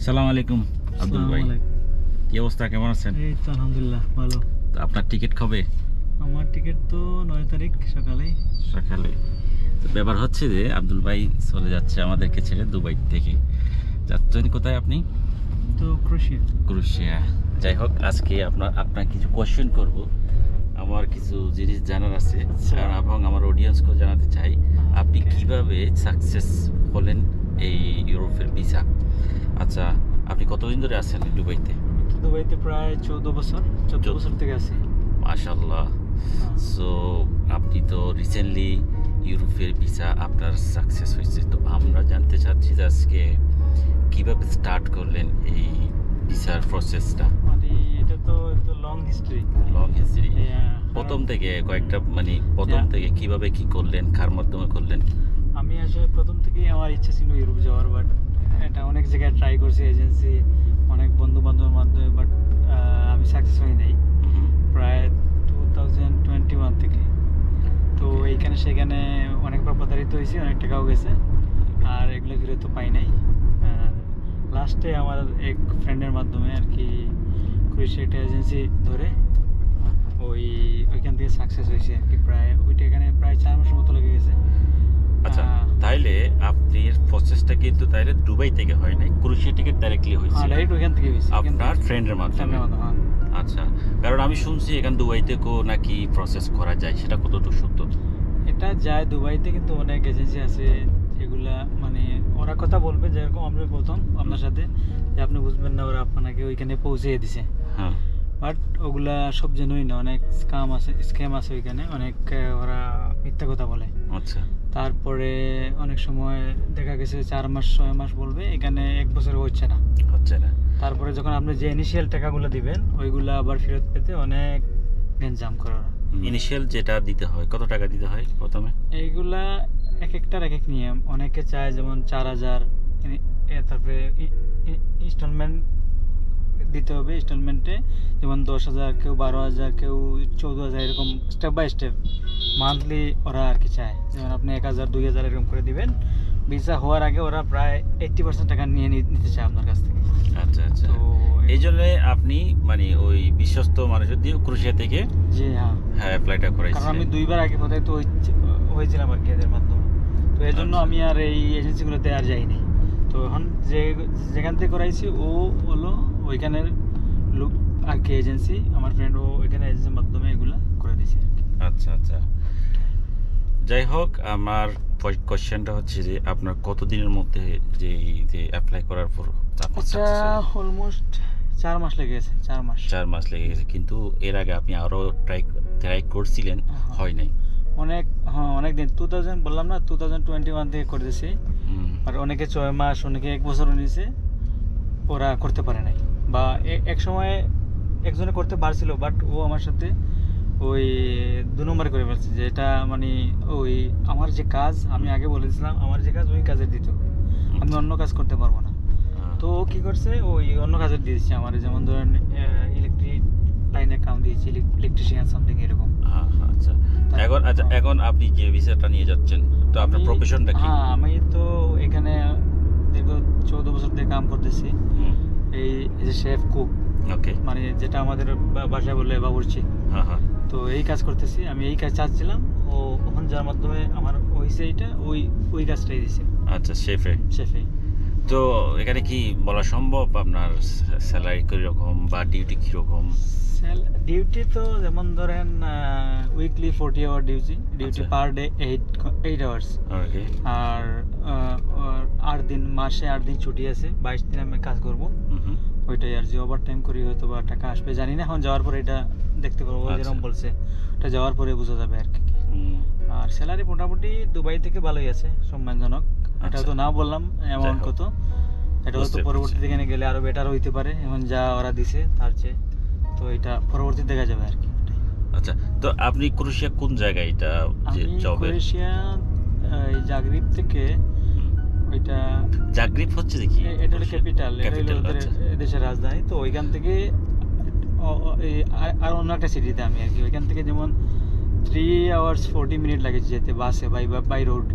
সালাম আলাইকুম আব্দুল ভাই, কি অবস্থা, কেমন আছেন? এই তো আলহামদুলিল্লাহ ভালো। তো আপনার টিকিট কবে? আমার টিকিট তো 9 তারিখ সকালে। তো ব্যাপার হচ্ছে যে আব্দুল ভাই চলে যাচ্ছে আমাদেরকে ছেড়ে দুবাই থেকে। যাচ্ছেন কোথায় আপনি? তো ক্রোয়েশিয়া। যাই হোক, আজকে আপনার কিছু কোয়েশ্চেন করব। আমার কিছু জিনিস জানার আছে এবং আমার অডিয়েন্সকেও জানাতে চাই আপনি কিভাবে সাকসেস হলেন এই ইউরোপের ভিসা। আচ্ছা, আপনি কতদিন ধরে আছেন দুবাইতে? দুবাইতে প্রায় 14 বছর থেকে আছি। মাশাআল্লাহ। সো আপনি তো রিসেন্টলি ইউরোপের ভিসা আপনার সাকসেস হয়েছে, তো আমরা জানতে চাচ্ছি যে আজকে কিভাবে স্টার্ট করলেন এই ভিসার প্রসেসটা। মানে এটা তো লং হিস্ট্রি। প্রথম থেকে কয়েকটা প্রথম থেকে কিভাবে কি করলেন, কার মাধ্যমে করলেন? আমি আসলে প্রথম থেকেই আমার ইচ্ছা ছিল ইউরোপ যাওয়ার, বাট এটা অনেক জায়গায় ট্রাই করছি, এজেন্সি, অনেক বন্ধু বান্ধবের মাধ্যমে, বাট আমি সাকসেস হই নাই প্রায় 2021 থেকে। তো এইখানে সেখানে অনেকবার প্রতারিত হয়েছি, অনেক টাকাও গেছে, আর এগুলো ফিরে তো পাই নাই। লাস্টে আমার এক ফ্রেন্ডের মাধ্যমে আর কি ক্রোয়েশিয়া একটা এজেন্সি ধরে ওইখান থেকে সাকসেস হয়েছে আর কি। ওইটা এখানে প্রায় 4 মাসের মতো লেগে গেছে। আচ্ছা, তাইলে আপনার প্রসেসটা কিন্তু তাইলে দুবাই থেকে হয় নাই, ক্রোয়েশিয়া থেকে ডাইরেক্টলি হয়েছে? ডাইরেক্ট ওইখান থেকে হয়েছে আপনার ফ্রেন্ডের মাধ্যমে? আচ্ছা, কারণ আমি শুনছি এখান দুবাইতে নাকি প্রসেস করা যায়, সেটা কতটুকু সত্য? এটা যায় দুবাইতে, কিন্তু অনেক এজেন্সি আছে যেগুলা ওরা কথা বলবে, যেরকম আমরা প্রথম আপনার সাথে যে আপনি বুঝবেন না, ওরা আপনাকে ওইখানে পৌঁছে দিছে। হ্যাঁ, বাট ওগুলা সব জেনুইন না, অনেক স্ক্যাম আছে ওইখানে, অনেক ওরা মিথ্যা কথা বলে। আচ্ছা। তারপরে অনেক সময় দেখা গেছে 4 মাস 6 মাস বলবে, এখানে 1 বছর হচ্ছে না। তারপরে যখন আপনি যে ইনিশিয়াল টাকাগুলো দিবেন ওইগুলা আবার ফেরত পেতে অনেক গ্যাঞ্জাম করে ওরা। ইনিশিয়াল যেটা দিতে হয়, কত টাকা দিতে হয় প্রথমে? এইগুলা এক একটার এক এক নিয়ম। অনেকে চায় যেমন 4000, তারপরে ইনস্টলমেন্ট দিতে হবে। ইনস্টলমেন্টে যেমন 10,000, কেউ 12,000, কেউ 14,000, এরকম স্টেপ বাই স্টেপ মান্থলি ওরা আর কি চায়। যেমন আপনি 1,000 2,000 এরকম করে দিবেন, ভিসা হওয়ার আগে ওরা প্রায় 80% টাকা নিয়ে নিতে চায় আপনার কাছ থেকে। আচ্ছা আচ্ছা। তো এই জন্য আপনি ওই বিশ্বস্ত মানুষের দিয়ে ক্রোয়েশিয়া থেকে? জি হ্যাঁ, অ্যাপ্লাইটা করাইছি। কারণ আমি 2বার আগে প্রথমে তো হয়েছিলাম আর কি এদের মাধ্যমে। তো এই জন্য আমি আর এই এজেন্সিগুলোতে আর যাইনি। তো এখন যেখান থেকে করাইছি ও হলো ওইখানের লোক আর কি, এজেন্সি, আমার ফ্রেন্ড, ও ওইখানে এজেন্সির মাধ্যমে এগুলো করে দিয়েছে আর কি। আচ্ছা আচ্ছা। যাই হোক, আমার কোশ্চেনটা হচ্ছে যে আপনার কতদিনের মধ্যে যে অ্যাপ্লাই করার পর এটা অলমোস্ট 4 মাস লেগে গেছে। 4 মাস লেগে গেছে, কিন্তু এর আগে আপনি আরো ট্রাই করছিলেন, হয় নাই? অনেক দিন, 2000 বললাম না, 2021 থেকে করে দিয়েছি। আর অনেকে 6 মাস, অনেকে 1 বছর নিয়েছে, ওরা করতে পারে নাই। বা এক সময় একজনে করতে পারছিল, বাট ও আমার সাথে ওই 2 নম্বর করে ফেলছে, যে এটা ওই আমার যে কাজ, আমি আগে বলেছিলাম আমার যে কাজ ওই কাজের দিত, আমি অন্য কাজ করতে পারবো না। তো ও কি করছে, ওই অন্য কাজের দিয়েছে আমার, যেমন ধরেন ইলেকট্রিক লাইনের কাম দিয়েছি, ইলেকট্রিশিয়ান সামথিং এরকম। আচ্ছা, এখন আপনি যে ভিসাটা নিয়ে যাচ্ছেন, তো আপনার প্রফেশনটা কি? আমি তো এখানে দীর্ঘ 14 বছর থেকে কাম করতেছি, এই যে শেফ কুক, যেটা আমাদের ভাষায় বলে বাবুর্চি। তো এই কাজ করতেছি আমি, এই কাজ চাচ্ছিলাম, ও ওখান যার মাধ্যমে আমার হয়েছে এইটা, ওই কাজটাই দিছে। আচ্ছা, শেফে। তো এখানে কি বলা সম্ভব আপনার স্যালারি কিরকম বা ডিউটি কিরকম? ডিউটি তো যেমন ধরেন weekly 40 hour duty, per day 8 hours. আর 8 দিন, মাসে 8 দিন ছুটি আছে, 22 দিন আমি কাজ করবো। ওইটাই আর, যে ওভার টাইম করি হয়তো বা টাকা আসবে জানি না, এখন যাওয়ার পরে এটা দেখতে পারবো। যেরকম বলছে ওটা যাওয়ার পরে বোঝা যাবে আর কি। আর স্যালারি মোটামুটি দুবাই থেকে ভালোই আছে, সম্মানজনক। এটা তো না বললাম অ্যামাউন্ট কত, এটা হয়তো পরবর্তীতে এখানে গেলে আরো বেটার হইতে পারে, এখন যা ওরা দিছে তার চেয়ে। তো এটা পরবর্তী দেখা যাবে আর কি। আচ্ছা, তো আপনি ক্রোয়েশিয়া কোন জায়গায় এটা ক্রোয়েশিয়া জাগরিব থেকে, ওইটা জাগরিব হচ্ছে দেখি, এটা হলো ক্যাপিটাল, এটা হলো ওদের দেশের রাজধানী। তো ওইখান থেকে আর অন্য একটা সিটিতে আমি আর কি, ওইখান থেকে যেমন 3 আওয়ার্স 40 মিনিট লাগে যেতে বাসে, বাই রোড,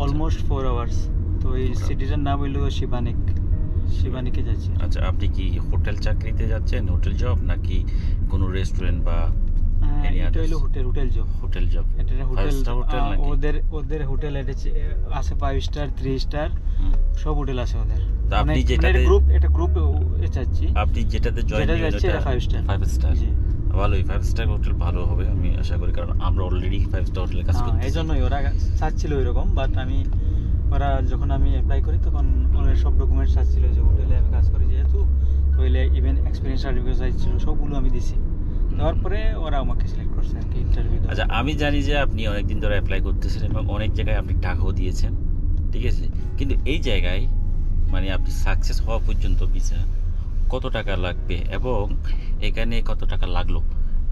অলমোস্ট 4 আওয়ার্স। তো এই সিটিটার নাম হইল শিবানিক। শিবানীকে যাচ্ছি। আচ্ছা, আপনি কি হোটেল চাকরিতে যাচ্ছেন, হোটেল জব, নাকি কোনো রেস্টুরেন্ট বা এটা হলো হোটেল জব। Hotel job? এটা হোটেল, হোটেল নাকি? ওদের হোটেল এটা আছে 5 স্টার, 3 স্টার, সব হোটেল আছে ওদের। তো আপনি যেটাতে এটা গ্রুপ চাচ্ছি, আপনি যেটাতে জয়েন করবেন এটা 5 স্টার। 5 স্টার জি, ভালোই, 5 স্টার হোটেল ভালো হবে আমি আশা করি, কারণ আমরা অলরেডি 5 স্টার হোটেলে কাজ করতেছি। এই জন্যই ওরা চাচ্ছিল এরকম, বাট ওরা যখন আমি অ্যাপ্লাই করি তখন ওদের সব ডকুমেন্টস চাচ্ছিল যে হোটেলে আমি কাজ করি যেহেতু, তাহলে ইভেন এক্সপিরিয়েন্স সার্টিফিকেট চাইছিল, সবগুলো আমি দিছি। দেওয়ার পরে ওরা আমাকে সিলেক্ট করছে আর কি ইন্টারভিউ। আচ্ছা, আমি জানি যে আপনি অনেকদিন ধরে অ্যাপ্লাই করতেছেন এবং অনেক জায়গায় আপনি টাকাও দিয়েছেন, ঠিক আছে, কিন্তু এই জায়গায় মানে আপনি সাকসেস হওয়া পর্যন্ত ভিসা কত টাকা লাগবে এবং এখানে কত টাকা লাগলো,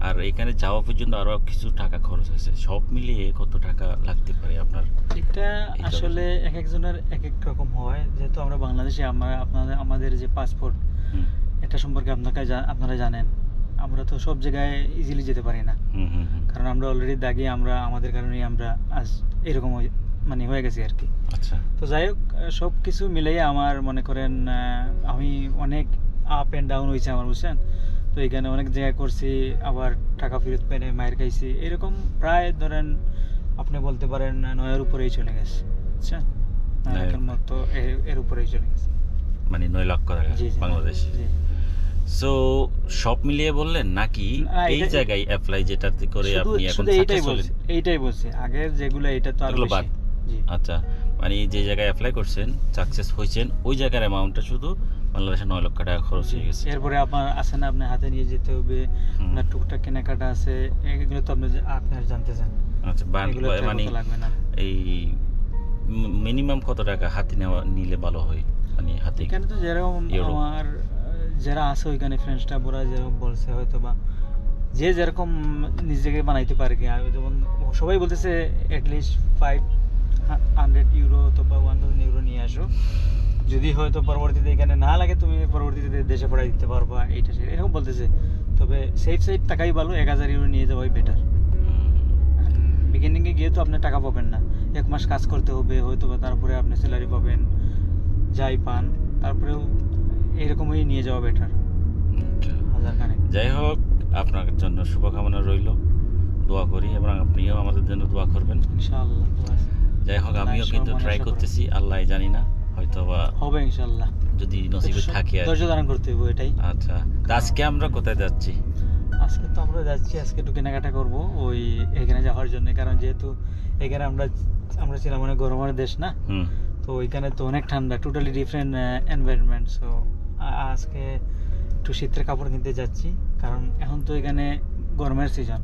আর এখানে যাওয়া পর্যন্ত আরও কিছু টাকা খরচ আছে, সব মিলিয়ে কত টাকা লাগতে পারে আপনার? এটা আসলে এক একজনের এক এক রকম হয়, যেহেতু আমরা বাংলাদেশে আমাদের যে পাসপোর্ট, এটা সম্পর্কে আপনারা জানেন, আমরা তো সব জায়গায় ইজিলি যেতে পারি না, কারণ আমরা অলরেডি দাগি, আমাদের কারণেই আমরা আজ এরকম মানে হয়ে গেছি আর কি। আচ্ছা, তো যাই হোক, সব কিছু মিলিয়ে আমার মনে করেন আমি অনেক আপ অ্যান্ড ডাউন হয়েছে আমার, বুঝছেন। তো এখানে অনেক জায়গায় করছি, আবার টাকা ফেরত পেয়ে মায়ের খাইছি, এরকম প্রায় ধরেন আপনি বলতে পারেন 9-এর উপরেই চলে গেছে, বুঝছেন, 9 মতো এর উপরেই চলে গেছে, মানে 9 লক্ষ টাকা বাংলাদেশ। সো সব মিলিয়ে বললেন নাকি এই জায়গায় অ্যাপ্লাই যেটাতে করে আপনি এখন এইটাই বলছি, আগের যেগুলো এটা তো আরো বেশি। আচ্ছা, মানে যে জায়গায় অ্যাপ্লাই করছেন সাকসেস হয়েছেন ওই জায়গার অ্যামাউন্টটা শুধু বাংলাদেশে 9 লক্ষ টাকা খরচ হয়ে গেছে। এরপরে আপনার আছে না, আপনি হাতে নিয়ে যেতে হবে, আপনার টুকটাক কেনাকাটা আছে, এগুলো তো আপনি জানতে চান। আচ্ছা, মানে এই মিনিমাম কত টাকা হাতে নিলে ভালো হয়? মানে হাতে এখানে তো যেরকম আমার যারা আছে ওইখানে ফ্রেন্ডসটা ওরা যেরকম বলছে, হয়তো বা যে যেরকম নিজেকে বানাইতে পারে কি, যেমন সবাই বলতেছে অ্যাটলিস্ট 500 ইউরো অথবা 1000 ইউরো নিয়ে আসো, যদি হয়তো পরবর্তীতে এখানে না লাগে তুমি পরবর্তীতে দেশে পড়াই দিতে পারবা, এইটা এরকম বলতেছে। তবে সেফ সাইড টাকাই ভালো, 1000 ইউরো নিয়ে যাওয়াই বেটার। বিগিনিংয়ে গিয়ে তো আপনি টাকা পাবেন না, 1 মাস কাজ করতে হবে হয়তো, বা তারপরে আপনি স্যালারি পাবেন, যাই পান, তারপরেও এরকমই নিয়ে যাওয়া বেটার। যাই হোক, আপনার জন্য শুভকামনা রইল, দোয়া করি এবং আপনিও আমাদের জন্য দোয়া করবেন ইনশাআল্লাহ। যাই হোক, আমিও কিন্তু ট্রাই করতেছি, আল্লাহ জানি না, হয়তো বা হবে ইনশাআল্লাহ, যদি নসিবে থাকে। ধৈর্য ধারণ করতে হবে, এটাই। আচ্ছা, তো আজকে আমরা কোথায় যাচ্ছি? আজকে তো আমরা যাচ্ছি, আজকে একটু কেনাকাটা করবো ওই এখানে যাওয়ার জন্য, কারণ যেহেতু এখানে আমরা ছিলাম অনেক গরমের দেশ না, তো ওইখানে তো অনেক ঠান্ডা, টোটালি ডিফারেন্ট এনভায়রনমেন্ট। সো আজকে একটু শীতের কাপড় কিনতে যাচ্ছি, কারণ এখন তো এখানে গরমের সিজন,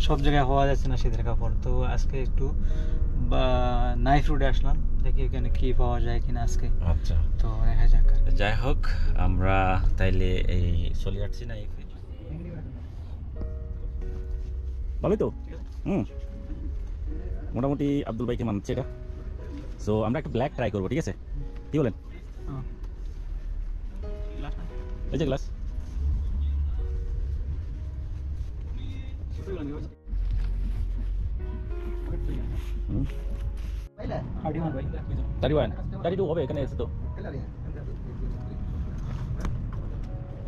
সব জায়গায় হওয়া যাচ্ছে না শীতের কাপড়। তো আজকে একটু নাইফ রোডে আসলাম, দেখি এখানে কি পাওয়া যায় কিনা আজকে। আচ্ছা, তো দেখা যাক। যাই হোক, আমরা তাইলে এই চলে যাচ্ছি না, ভালোই তো। মোটামুটি আব্দুল ভাইকে মানছে এটা। সো আমরা একটা ব্ল্যাক ট্রাই করবো, ঠিক আছে? কি বলেন? এই যে গ্লাস, হবে এখানে এসে তো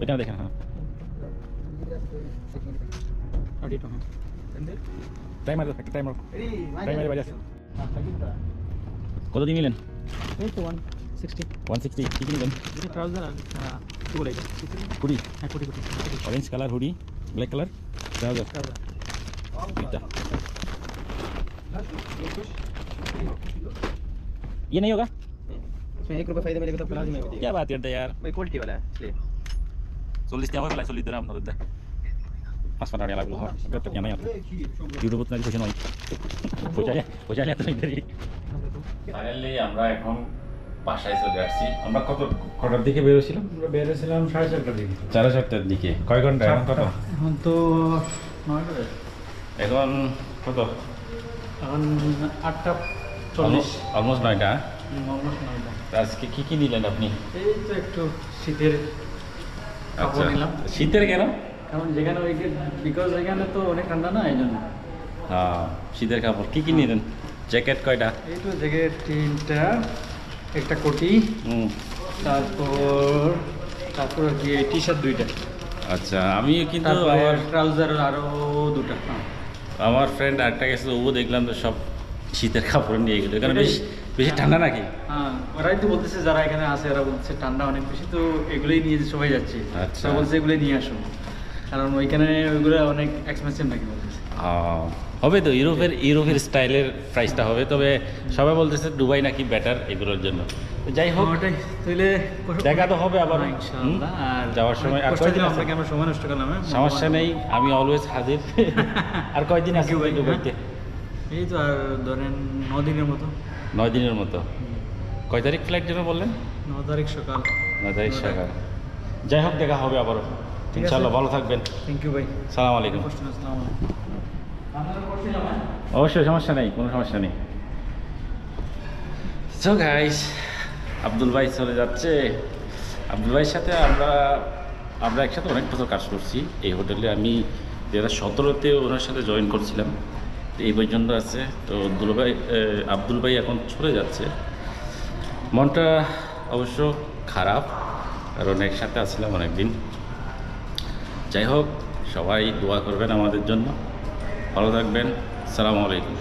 এখানে দেখেন। হ্যাঁ, কত দিয়ে নিলেন? 160। কি কিনলেন? Hoodie, orange colour hoodie, black colour trouser. ये नहीं होगा? इसमें 1 रुपये फायदा मिलेगा तो प्लाजी में भी क्या बात करते हैं यार, भाई क्वालिटी वाला है इसलिए 40 টাকা পেলাই 40 দিরাম না দিতে 5 টাকা লাগলো। হ্যাঁ, এটা কেন না ইউটিউবে তো কিছু নয়, পয়সা এত দেরি। ফাইনালি আমরা এখন বাসায় চলে আসছি। আমরা কটার দিকে বেরোছিলাম? আমরা বেরোছিলাম 4:30টার দিকে। 4:30টার দিকে। কয় ঘন্টা এখন? কত এখন? তো 9টা। এখন কত? এখন 8:40, অলমোস্ট 9টা। অলমোস্ট 9টা। আজকে কি নিলেন আপনি? এই তো একটু শীতের কাপড় নিলাম। শীতের কেন? কারণ যেখানে বিকজ এখানে তো অনেক ঠান্ডা না, এই জন্য। হ্যাঁ, শীতের কাপড়। কি নিলেন? জ্যাকেট কয়টা? এই তো জ্যাকেট 3টা, একটা কোটি, তারপর কি টি শার্ট 2টা, আচ্ছা আমি কিন্তু তারপরে আমার ট্রাউজার আরো 2টা। আমার ফ্রেন্ড একটা গেছে, ও দেখলাম তো সব শীতের কাপড় নিয়ে গেলো, কারণ বেশি বেশি ঠান্ডা নাকি? হ্যাঁ, ওরাই তো বলতেছে যারা এখানে আছে, ওরা বলছে ঠান্ডা অনেক বেশি, তো এগুলোই নিয়ে সবাই যাচ্ছে। আচ্ছা। ওরা বলছে এগুলোই নিয়ে আসো, কারণ ওইখানে ওইগুলো অনেক এক্সপেন্সিভ নাকি বলতেছে। হবে তো, ইউরোপের স্টাইলের প্রাইসটা হবে, তবে সবাই বলতেছে দুবাই নাকি বেটার এগুলোর জন্য। তো যাই হোক, ওটাই তাহলে দেখা তো হবে আবার ইনশাআল্লাহ। আর যাওয়ার সময়। আর কষ্ট কয়দিন দিলাম আছে? আপনাকে, আমরা সময় নষ্ট করলাম। হ্যাঁ, সমস্যা নেই, আমি অলওয়েজ হাজির। আর কয়দিন আছে Thank you ভাই, দুবাইতে? এই তো আর ধরেন 9 দিনের মতো। 9 দিনের মতো। কয় তারিখ ফ্লাইট যেন বললেন? 9 তারিখ সকাল। 9 তারিখ সকাল। যাই হোক, দেখা হবে আবারও ঠিক আছে। ইনশাআল্লাহ। ভালো থাকবেন। থ্যাংক ইউ ভাই। সালাম আলাইকুম। আসসালামু আলাইকুম। আপনারা করছিলাম, হ্যাঁ? অবশ্যই, সমস্যা নেই, কোনো সমস্যা নেই। সো গাইস, আব্দুল ভাই চলে যাচ্ছে। আব্দুল ভাইয়ের সাথে আমরা একসাথে অনেক বছর কাজ করছি এই হোটেলে। আমি 2017-তে ওনার সাথে জয়েন করছিলাম, তো এই পর্যন্ত আছে। তো আব্দুল ভাই এখন চলে যাচ্ছে। মনটা অবশ্য খারাপ, কারণ একসাথে আসছিলাম অনেক দিন। যাই হোক, সবাই দোয়া করবেন আমাদের জন্য। ভালো থাকবেন। আসসালামু আলাইকুম।